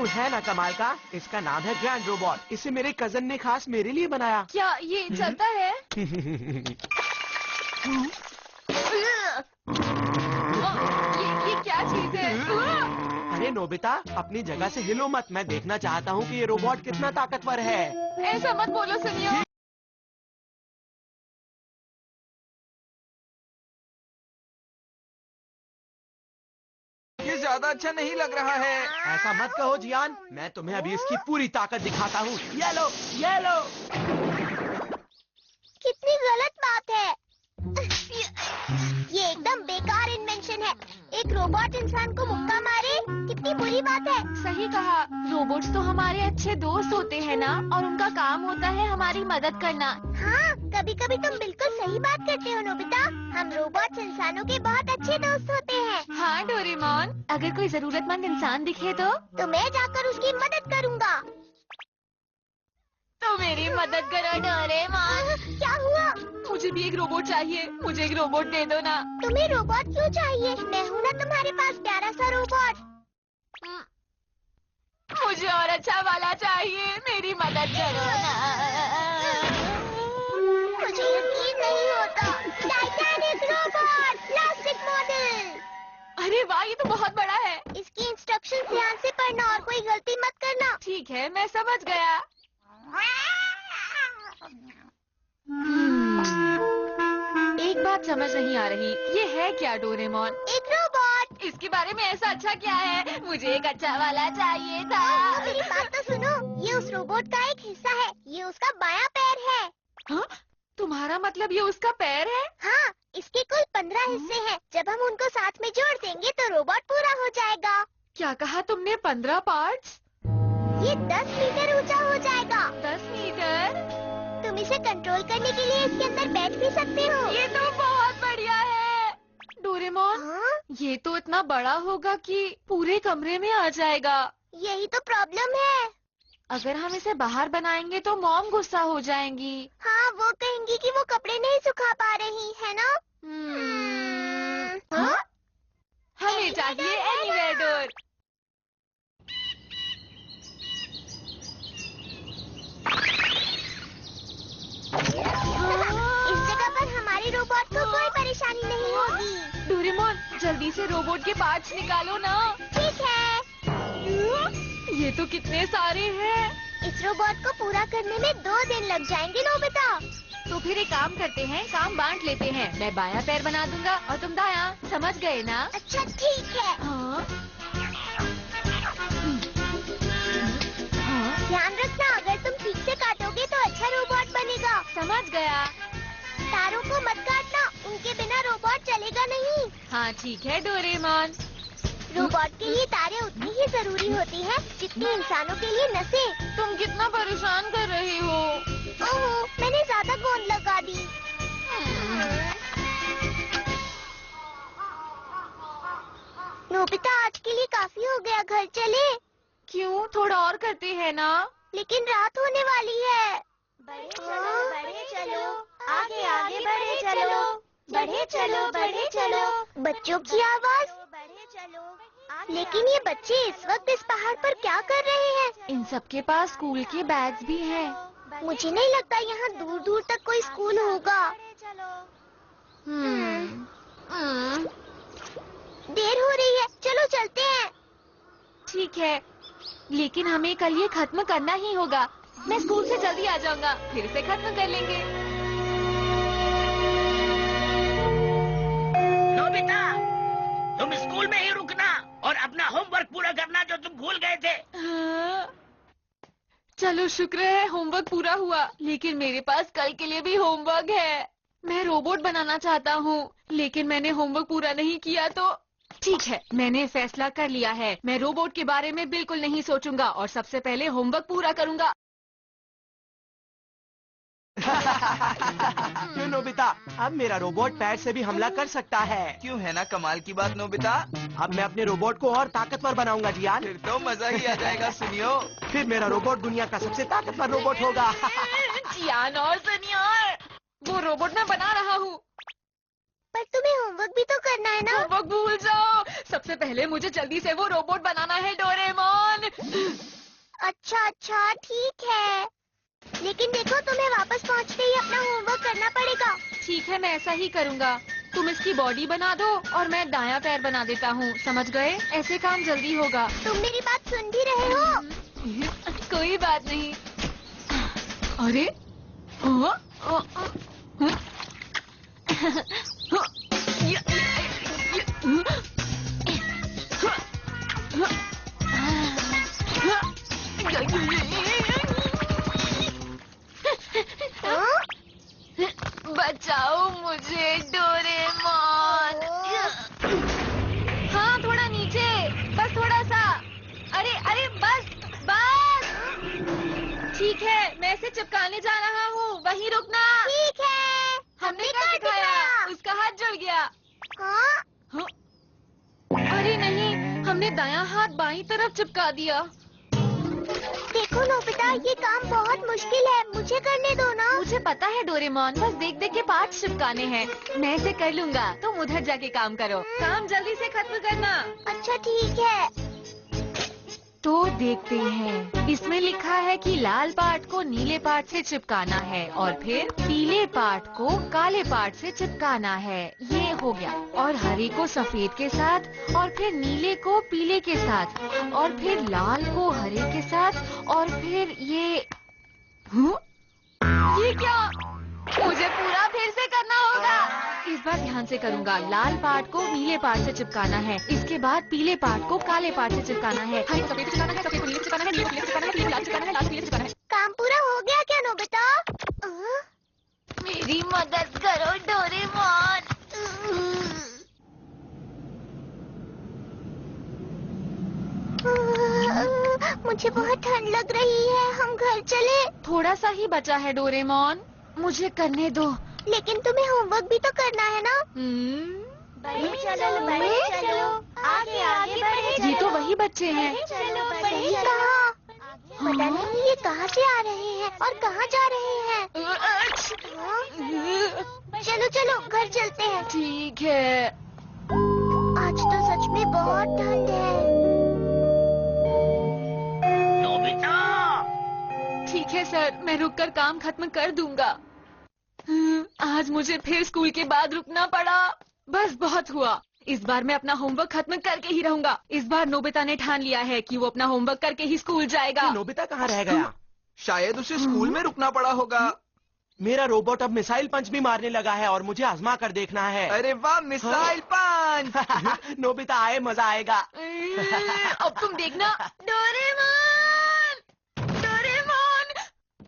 है ना कमाल का। इसका नाम है ग्रैंड रोबोट। इसे मेरे कजन ने खास मेरे लिए बनाया। क्या ये चलता है? ये क्या चीज है? अरे नोबिता, अपनी जगह से हिलो मत। मैं देखना चाहता हूँ कि ये रोबोट कितना ताकतवर है। ऐसा मत बोलो सुनियो। ये ज्यादा अच्छा नहीं लग रहा है। ऐसा मत कहो जियान, मैं तुम्हें अभी इसकी पूरी ताकत दिखाता हूँ। ये लो, ये लो। कितनी गलत बात है। ये एकदम बेकार इन्वेंशन है। एक रोबोट इंसान को मुक्का मारे, कितनी बुरी बात है। सही कहा। रोबोट्स तो हमारे अच्छे दोस्त होते हैं ना, और उनका काम होता है हमारी मदद करना। हाँ, कभी कभी तुम बिल्कुल सही बात करते हो नोबिता। हम रोबोट्स इंसानों के बहुत अच्छे दोस्त होते हैं। हाँ डोरेमोन, अगर कोई जरूरतमंद इंसान दिखे तो मैं जाकर उसकी मदद करूँगा। तो मेरी मदद करो डोरेमोन। क्या हुआ? मुझे भी एक रोबोट चाहिए। मुझे एक रोबोट दे दो ना। तुम्हें रोबोट क्यों चाहिए? मैं हूँ ना तुम्हारे पास प्यारा सा रोबोट। मुझे और अच्छा वाला चाहिए। मेरी मदद करो ना। मुझे यकीन नहीं होता। Titanic robot, plastic model. अरे वाह, ये तो बहुत बड़ा है। इसकी इंस्ट्रक्शन ध्यान से पढ़ना और कोई गलती मत करना। ठीक है, मैं समझ गया। एक बात समझ नहीं आ रही, ये है क्या डोरेमोन? एक रोबोट। इसके बारे में ऐसा अच्छा क्या है? मुझे एक अच्छा वाला चाहिए था। मेरी बात तो सुनो। ये उस रोबोट का एक हिस्सा है। ये उसका बायां पैर है। हाँ? तुम्हारा मतलब ये उसका पैर है? हाँ, इसके कुल 15 हिस्से हैं। जब हम उनको साथ में जोड़ देंगे तो रोबोट पूरा हो जाएगा। क्या कहा तुमने? 15 पार्ट्स? ये 10 मीटर ऊंचा हो जाएगा। 10 मीटर? तुम इसे कंट्रोल करने के लिए इसके अंदर बैठ भी सकते हो। ये तो बहुत बढ़िया है डोरेमोन। हाँ? ये तो इतना बड़ा होगा कि पूरे कमरे में आ जाएगा। यही तो प्रॉब्लम है। अगर हम इसे बाहर बनाएंगे तो मॉम गुस्सा हो जाएंगी। हाँ, वो कहेंगी कि वो कपड़े नहीं सुखा पा रही है ना। हाँ? हमें चाहिए एनीवेयर डोर। इस जगह पर हमारे रोबोट को कोई परेशानी नहीं होगी। डोरेमोन, जल्दी से रोबोट के पार्ट्स निकालो ना। ठीक है। ये तो कितने सारे हैं। इस रोबोट को पूरा करने में 2 दिन लग जाएंगे नोबिता। तो फिर एक काम करते हैं, काम बांट लेते हैं। मैं बायां पैर बना दूंगा और तुम दायां। समझ गए ना? अच्छा ठीक है। हाँ? ध्यान रखना, अगर तुम ठीक से काटोगे तो अच्छा रोबोट बनेगा। समझ गया। तारों को मत काटना, उनके बिना रोबोट चलेगा नहीं। हाँ ठीक है डोरेमोन। रोबोट के लिए तारें उतनी ही जरूरी होती हैं जितनी इंसानों के लिए नसें। तुम कितना परेशान कर रही हो। ओह, मैंने ज्यादा गोंद लगा दी। नोबिता, आज के लिए काफी हो गया, घर चले? क्यों? थोड़ा और करते हैं ना। लेकिन रात होने वाली है। बढ़े चलो, आगे आगे बढ़े चलो, बढ़े चलो, बढ़े चलो। बच्चों की आवाज। लेकिन ये बच्चे इस वक्त इस पहाड़ पर क्या कर रहे हैं? इन सब के पास स्कूल के बैग्स भी हैं। मुझे नहीं लगता यहाँ दूर दूर तक कोई स्कूल होगा। देर हो रही है, चलो चलते हैं। ठीक है, लेकिन हमें कल ये खत्म करना ही होगा। मैं स्कूल से जल्दी आ जाऊंगा, फिर इसे खत्म कर लेंगे। नोबिता, तुम स्कूल में ही रुकना और अपना होमवर्क पूरा करना जो तुम भूल गए थे। हाँ। चलो शुक्र है होमवर्क पूरा हुआ, लेकिन मेरे पास कल के लिए भी होमवर्क है। मैं रोबोट बनाना चाहता हूँ, लेकिन मैंने होमवर्क पूरा नहीं किया तो ठीक है, मैंने फैसला कर लिया है। मैं रोबोट के बारे में बिल्कुल नहीं सोचूंगा और सबसे पहले होमवर्क पूरा करूंगा। क्यों नोबिता, अब मेरा रोबोट पैर से भी हमला कर सकता है। क्यों, है ना कमाल की बात नोबिता। अब मैं अपने रोबोट को और ताकतवर बनाऊंगा जियान। फिर तो मजा ही आ जाएगा सुनियो। फिर मेरा रोबोट दुनिया का सबसे ताकतवर रोबोट होगा। जियान और सनियार, वो रोबोट मैं बना रहा हूँ। पर तुम्हें होमवर्क भी तो करना है ना। होमवर्क भूल जाओ, सबसे पहले मुझे जल्दी से वो रोबोट बनाना है डोरेमोन। अच्छा अच्छा ठीक है, लेकिन देखो तुम्हें वापस पहुंचते ही अपना होमवर्क करना पड़ेगा। ठीक है, मैं ऐसा ही करूँगा। तुम इसकी बॉडी बना दो और मैं दायां पैर बना देता हूँ, समझ गए? ऐसे काम जल्दी होगा। तुम मेरी बात सुन भी रहे हो? कोई बात नहीं। अरे बचाओ मुझे डोरेमोन। हाँ, थोड़ा नीचे, बस थोड़ा सा। अरे अरे बस बस। ठीक है, मैं इसे चिपकाने जा रहा हूँ, वहीं रुकना। ठीक है, हमने कर दिखाया, उसका हाथ जल गया। हाँ? हाँ? अरे नहीं, हमने दायां हाथ बाईं तरफ चिपका दिया। देखो नोबिता, ये काम बहुत मुश्किल है, मुझे करने दो ना। मुझे पता है डोरेमोन, बस देख देख के पार्ट्स चिपकाने हैं। मैं इसे कर लूंगा, तुम उधर जाके काम करो। काम जल्दी से खत्म करना। अच्छा ठीक है। तो देखते हैं, इसमें लिखा है कि लाल पार्ट को नीले पार्ट से चिपकाना है और फिर पीले पार्ट को काले पार्ट से चिपकाना है। ये हो गया। और हरे को सफेद के साथ और फिर नीले को पीले के साथ और फिर लाल को हरे के साथ और फिर ये ये क्या? मुझे पूरा फिर से करना होगा। इस बार ध्यान से करूँगा। लाल पार्ट को नीले पार्ट से चिपकाना है, इसके बाद पीले पार्ट को काले पार्ट से चिपकाना है, हरे को सफेद से चिपकाना है, सफेद को नीले से चिपकाना है, नीले को पीले से चिपकाना है, पीले को लाल से चिपकाना है, लाल को पीले से चिपकाना है। काम पूरा हो गया क्या नोबिता? मेरी मदद करो डोरेमोन। मुझे बहुत ठंड लग रही है, हम घर चले। थोड़ा सा ही बचा है डोरेमोन, मुझे करने दो। लेकिन तुम्हें होमवर्क भी तो करना है ना। बढ़े चलो, आगे आगे बढ़े चलो। ये तो वही बच्चे हैं। सही कहा। पता नहीं ये कहाँ से आ रहे हैं और कहाँ जा रहे हैं। हाँ? चलो चलो घर चलते हैं। ठीक है। आज तो सच में बहुत ठंड है। नोबिता, ठीक है सर, मैं रुककर काम खत्म कर दूंगा। आज मुझे फिर स्कूल के बाद रुकना पड़ा। बस बहुत हुआ। इस बार मैं अपना होमवर्क खत्म करके ही रहूंगा। इस बार नोबिता ने ठान लिया है कि वो अपना होमवर्क करके ही स्कूल जाएगा। नोबिता कहाँ रह गया? शायद उसे स्कूल में रुकना पड़ा होगा। मेरा रोबोट अब मिसाइल पंच भी मारने लगा है और मुझे आजमा कर देखना है। अरे वाह, मिसाइल पंच। नोबिता आए, मजा आएगा। अब तुम देखना। Doraemon, Doraemon.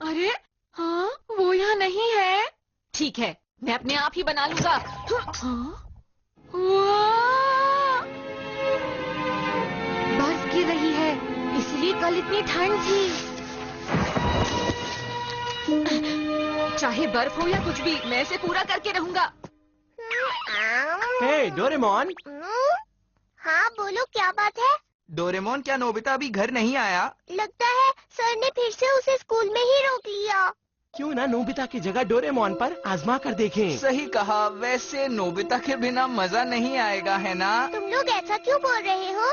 अरे हाँ, वो यहाँ नहीं है। ठीक है, मैं अपने आप ही बना लूंगा। हाँ? वाह! बर्फ गिर रही है, इसलिए कल इतनी ठंड थी। चाहे बर्फ हो या कुछ भी, मैं इसे पूरा करके रहूंगा। हे डोरेमोन। हाँ बोलो, क्या बात है? डोरेमोन, क्या नोबिता अभी घर नहीं आया? लगता है सर ने फिर से उसे स्कूल में ही रोक लिया। क्यों ना नोबिता की जगह डोरेमोन पर आजमा कर देखें। सही कहा। वैसे नोबिता के बिना मजा नहीं आएगा, है ना? तुम लोग ऐसा क्यों बोल रहे हो?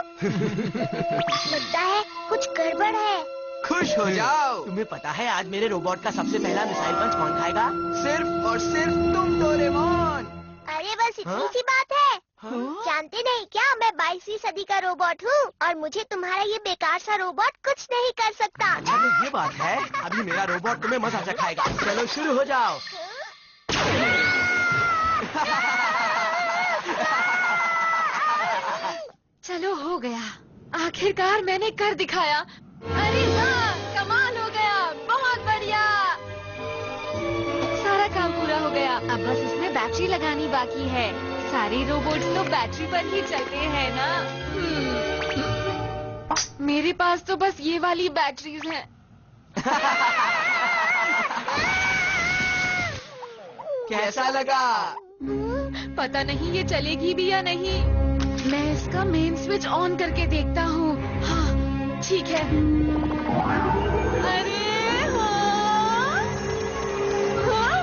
लगता है कुछ गड़बड़ है। खुश हो जाओ। तुम्हें पता है आज मेरे रोबोट का सबसे पहला मिसाइल पंच कौन खाएगा? सिर्फ और सिर्फ तुम डोरेमोन। अरे बस इतनी हाँ? सी बात है। हाँ? जानते नहीं क्या, मैं 22वीं सदी का रोबोट हूँ और मुझे तुम्हारा ये बेकार सा रोबोट कुछ नहीं कर सकता। चलो ये बात है, अभी मेरा रोबोट तुम्हें मजा चखाएगा। चलो शुरू हो जाओ। चलो हो गया, आखिरकार मैंने कर दिखाया। अरे वाह, कमाल हो गया, बहुत बढ़िया। सारा काम पूरा हो गया, अब बस इसमें बैटरी लगानी बाकी है। सारे रोबोट्स तो बैटरी पर ही चलते हैं ना। मेरे पास तो बस ये वाली बैटरीज हैं। कैसा लगा? पता नहीं ये चलेगी भी या नहीं। मैं इसका मेन स्विच ऑन करके देखता हूँ। हाँ, ठीक है। अरे हाँ, हाँ?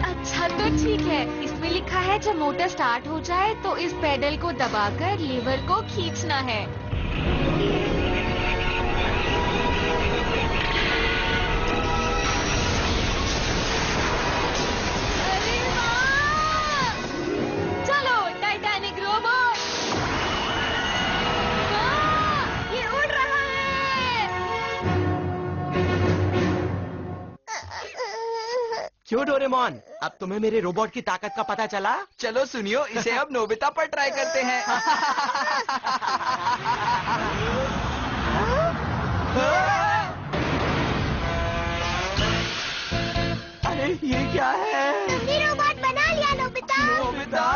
अच्छा तो ठीक है, इसमें में लिखा है जब मोटर स्टार्ट हो जाए तो इस पेडल को दबाकर लीवर को खींचना है। अरे वाह! चलो टाइटैनिक रोबोट। वाह! ये उड़ रहा है। क्यों डोरेमोन, अब तुम्हें मेरे रोबोट की ताकत का पता चला? चलो सुनियो, इसे अब नोबिता पर ट्राई करते हैं। अरे ये क्या है? तुमने रोबोट बना लिया नोबिता। नोबिता?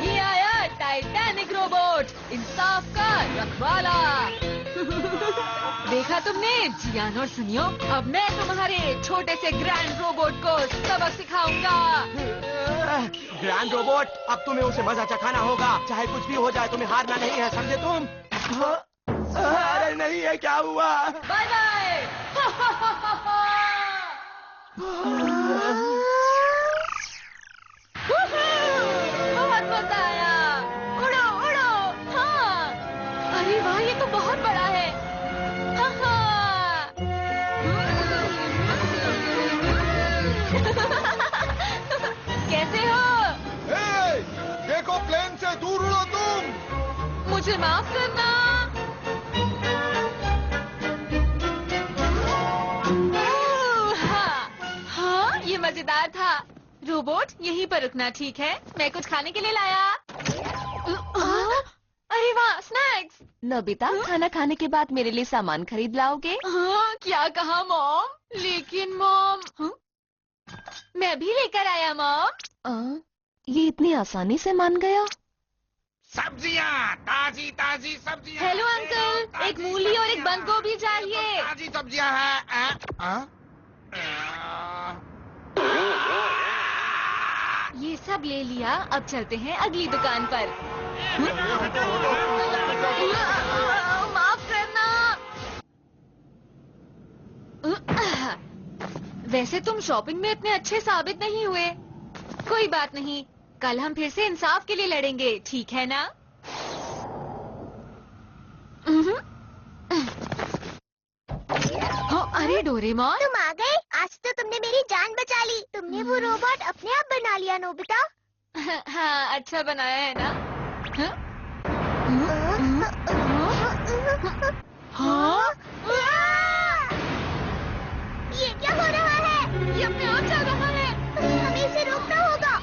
ये आया टाइटैनिक रोबोट, इंसाफ का रखवाला। देखा तुमने जियान और सुनियो, अब मैं तुम्हारे छोटे से ग्रैंड रोबोट को सबक सिखाऊंगा। ग्रैंड रोबोट, अब तुम्हें उसे मजा चखाना होगा, चाहे कुछ भी हो जाए तुम्हें हारना नहीं है, समझे तुम? अरे नहीं है, क्या हुआ? Bye bye. बहुत मजा आया। उड़ो उड़ो। हाँ, अरे वाह, ये तो बहुत बड़ा है। हाँ हाँ। कैसे हो? देखो, प्लेन से दूर उड़ो तुम। मुझे माफ करना। हाँ हाँ, ये मजेदार था। रोबोट यहीं पर रुकना, ठीक है? मैं कुछ खाने के लिए लाया। अरे वाह, स्नैक्स। नोबिता, खाना खाने के बाद मेरे लिए सामान खरीद लाओगे? हाँ, क्या कहा मॉम? लेकिन मॉम, मैं भी लेकर आया मॉम। ये इतनी आसानी से मान गया? सब्जियाँ, ताजी ताजी सब्जियाँ। हेलो अंकल, एक मूली और एक बंद गोभी चाहिए। ताजी सब्जियाँ हैं। ये सब ले लिया, अब चलते हैं अगली दुकान पर। माफ करना। वैसे तुम शॉपिंग में इतने अच्छे साबित नहीं हुए। कोई बात नहीं, कल हम फिर से इंसाफ के लिए लड़ेंगे, ठीक है ना? अरे डोरेमोन, तुम आ गए। आज तो तुमने मेरी जान बचा ली। तुमने वो रोबोट अपने आप बना लिया नोबिता। हाँ, अच्छा बनाया है ना? हाँ? ये क्या हो रहा है? ये अपने आप चल रहा है। हमें इसे रोकना होगा।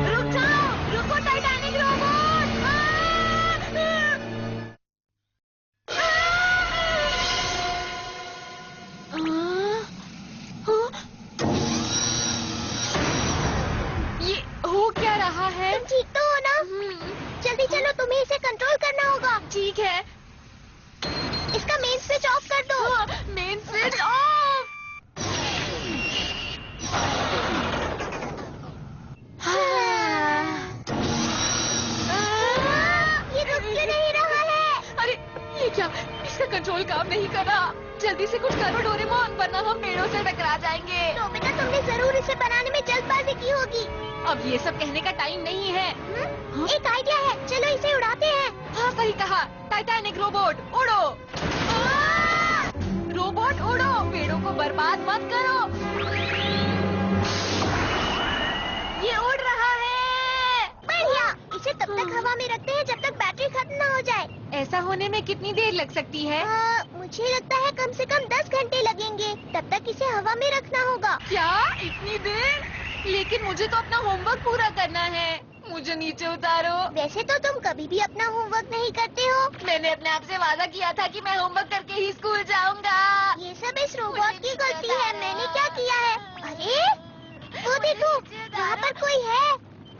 रुक जाओ, रुको टाइटैनिक रोबोट। ये हो क्या रहा है? तुम ठीक तो हो ना? जल्दी चलो, तुम्हें इसे कंट्रोल करना होगा। ठीक है। इसका मेन स्विच ऑफ कर दो। Main switch off. ये रुक क्यों नहीं रहा है? अरे ये क्या? इसका कंट्रोल काम नहीं कर रहा। जल्दी से कुछ करो डोरेमोन, वरना हम पेड़ों से टकरा जाएंगे। नोबिता, तुमने जरूर इसे बनाने में जल्दबाजी की होगी। अब ये सब कहने का टाइम नहीं है। एक आइडिया है, चलो इसे उड़ाते हैं। हाँ, सही कहा। टाइटैनिक रोबोट उड़ो। रोबोट उड़ो, पेड़ों को बर्बाद मत करो। ये उड़ रहा है। बढ़िया, इसे तब तक हवा में रखते हैं जब तक बैटरी खत्म न हो जाए। ऐसा होने में कितनी देर लग सकती है? मुझे लगता है कम से कम 10 घंटे लगेंगे। तब तक इसे हवा में रखना होगा। क्या? इतनी देर? लेकिन मुझे तो अपना होमवर्क पूरा करना है। मुझे नीचे उतारो। वैसे तो तुम कभी भी अपना होमवर्क नहीं करते हो। मैंने अपने आप से वादा किया था कि मैं होमवर्क करके ही स्कूल जाऊंगा। ये सब इस रोबोट की गलती है। मैंने क्या किया है? अरे वो देखो, वहाँ पर कोई है।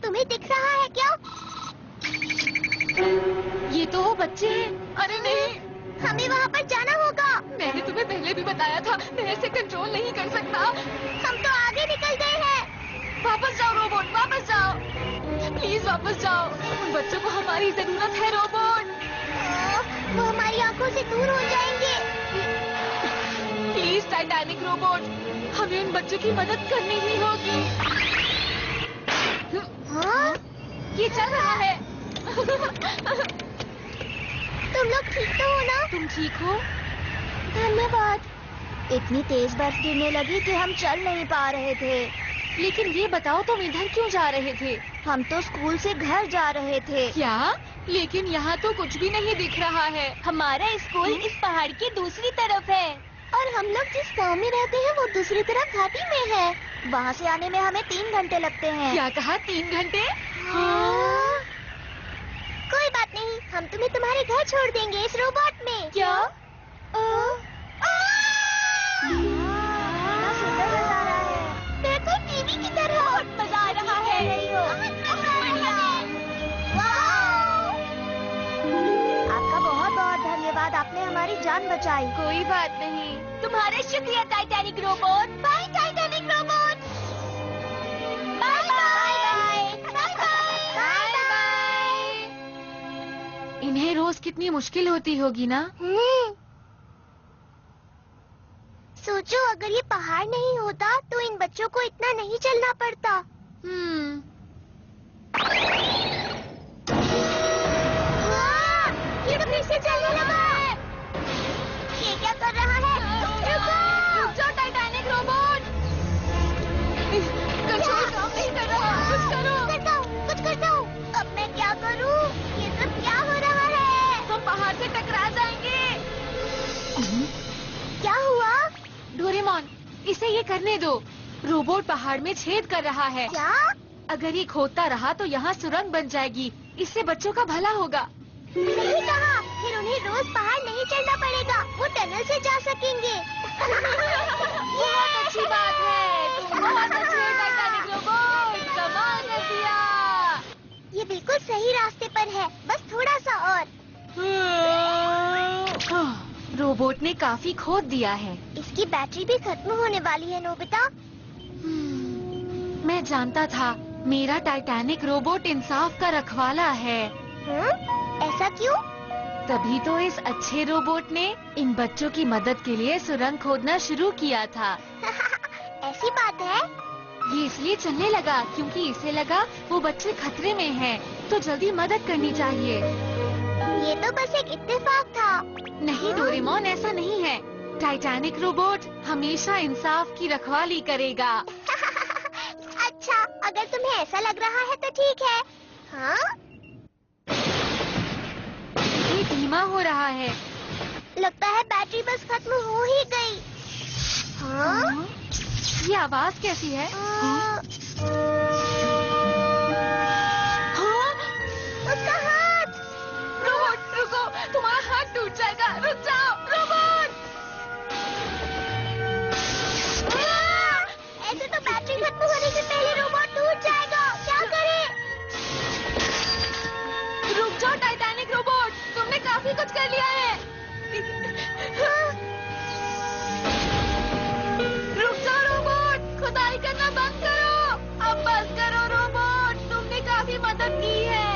तुम्हें दिख रहा है क्या? ये तो वो बच्चे हैं। अरे नहीं, हमें वहाँ पर जाना होगा। मैंने तुम्हें पहले भी बताया था, मैं ऐसे कंट्रोल नहीं कर सकता। हम तो आगे निकल गए हैं। वापस जाओ रोबोट, वापस जाओ। प्लीज वापस जाओ। उन बच्चों को हमारी जरूरत है रोबोट। वो हमारी आंखों से दूर हो जाएंगे। प्लीज टाइटैनिक रोबोट, हमें उन बच्चों की मदद करनी ही होगी। हाँ? ये चल रहा है। तुम लोग ठीक तो हो ना? तुम ठीक हो? धन्यवाद। इतनी तेज बर्फ गिरने लगी कि हम चल नहीं पा रहे थे। लेकिन ये बताओ तुम इधर क्यों जा रहे थे? हम तो स्कूल से घर जा रहे थे। क्या? लेकिन यहाँ तो कुछ भी नहीं दिख रहा है। हमारा स्कूल इस पहाड़ की दूसरी तरफ है और हम लोग जिस गांव में रहते हैं वो दूसरी तरफ घाटी में है। वहाँ से आने में हमें 3 घंटे लगते हैं। क्या कहा, 3 घंटे? हाँ। कोई बात नहीं, हम तुम्हें तुम्हारे घर छोड़ देंगे इस रोबोट में। क्या? कितना सुंदर नजारा है। देखो टीवी की तरह बहुत मजा आ रहा है। वाह! आपका बहुत बहुत धन्यवाद, आपने हमारी जान बचाई। कोई बात नहीं। तुम्हारा शुक्रिया Titanic robot. Bye Titanic robot. Bye bye bye bye bye. इन्हें रोज कितनी मुश्किल होती होगी ना? सोचो अगर ये पहाड़ नहीं होता तो इन बच्चों को इतना नहीं चलना पड़ता। ये तो फिर से चलने लगा है। ये क्या कर रहा है? रुक जाओ टाइटैनिक रोबोट। कंट्रोल काम नहीं कर रहा। कुछ करो। कुछ करता हूँ। अब मैं क्या करूँ? ये सब क्या हो रहा है? हम पहाड़ से टकरा जाएंगे। क्या हुआ? डोरेमोन, इसे ये करने दो। रोबोट पहाड़ में छेद कर रहा है। क्या? अगर ये खोदता रहा तो यहाँ सुरंग बन जाएगी। इससे बच्चों का भला होगा। सही कहा। फिर उन्हें रोज पहाड़ नहीं चढ़ना पड़ेगा, वो टनल से जा सकेंगे। बहुत अच्छी बात है। तुम बहुत अच्छे हो टाइटैनिक रोबोट। कमाल कर दिया। ये बिल्कुल सही रास्ते पर है, बस थोड़ा सा और। रोबोट ने काफी खोद दिया है। इसकी बैटरी भी खत्म होने वाली है नोबिता। मैं जानता था मेरा टाइटैनिक रोबोट इंसाफ का रखवाला है। ऐसा क्यों? तभी तो इस अच्छे रोबोट ने इन बच्चों की मदद के लिए सुरंग खोदना शुरू किया था। ऐसी बात है? ये इसलिए चलने लगा क्योंकि इसे लगा वो बच्चे खतरे में हैं, तो जल्दी मदद करनी चाहिए। ये तो बस एक इत्तेफाक था। नहीं डोरेमोन, ऐसा नहीं है। टाइटैनिक रोबोट हमेशा इंसाफ की रखवाली करेगा। अच्छा, अगर तुम्हें ऐसा लग रहा है तो ठीक है। हाँ? ये धीमा हो रहा है। लगता है बैटरी बस खत्म हो ही गई। हाँ? ये आवाज कैसी है? हाँ? उसका हाथ! रोबोट रुको, तुम्हारा हाथ टूट जाएगा। रुक जाओ रोबोट। ऐसे तो बैटरी खत्म होने से पहले रोबोट टूट जाएगा। क्या करें? रुक जाओ टाइटैनिक रोबोट, तुमने काफी कुछ कर लिया है। रुक जाओ रोबोट, खुदाई करना बंद करो। अब बस करो रोबोट, तुमने काफी मदद की है।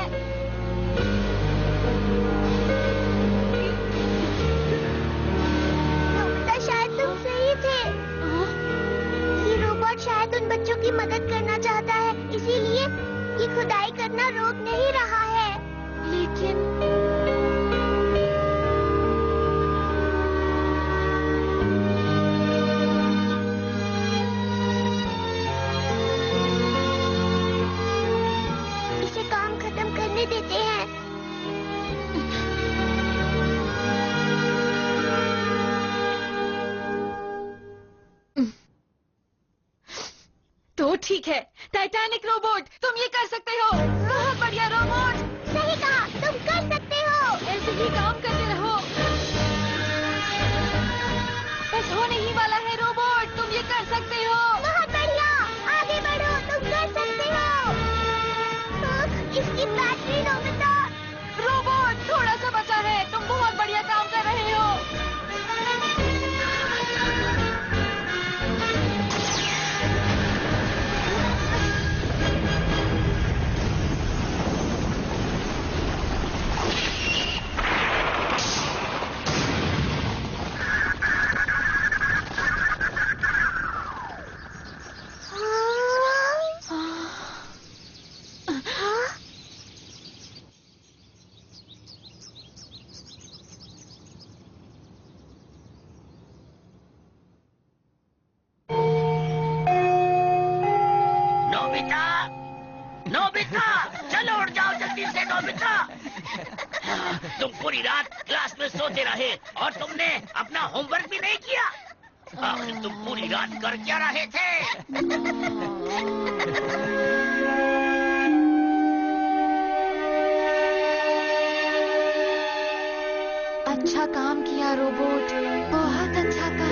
नोबिता, शायद तुम सही थे। ये रोबोट शायद उन बच्चों की मदद करना चाहता है, इसीलिए ये खुदाई करना रोक नहीं रहा है। लेकिन इसे काम खत्म करने देते हैं। तो ठीक है टाइटैनिक रोबोट, तुम ये कर सकते हो। बहुत बढ़िया रोबोट। सही कहा, तुम कर सकते हो। ऐसे ही काम करते रहो। बस होने ही वाला है रोबोट, तुम ये कर सकते हो। बहुत बढ़िया, आगे बढ़ो, तुम कर सकते हो। इसकी बैटरी नोबिता। रोबोट थोड़ा सा बचा है, तुम बहुत बढ़िया काम कर रहे हो। नोबिता, चलो उठ जाओ जल्दी से नोबिता। तुम पूरी रात क्लास में सोते रहे और तुमने अपना होमवर्क भी नहीं किया। आखिर तुम पूरी रात कर क्या रहे थे? अच्छा काम किया रोबोट, बहुत अच्छा काम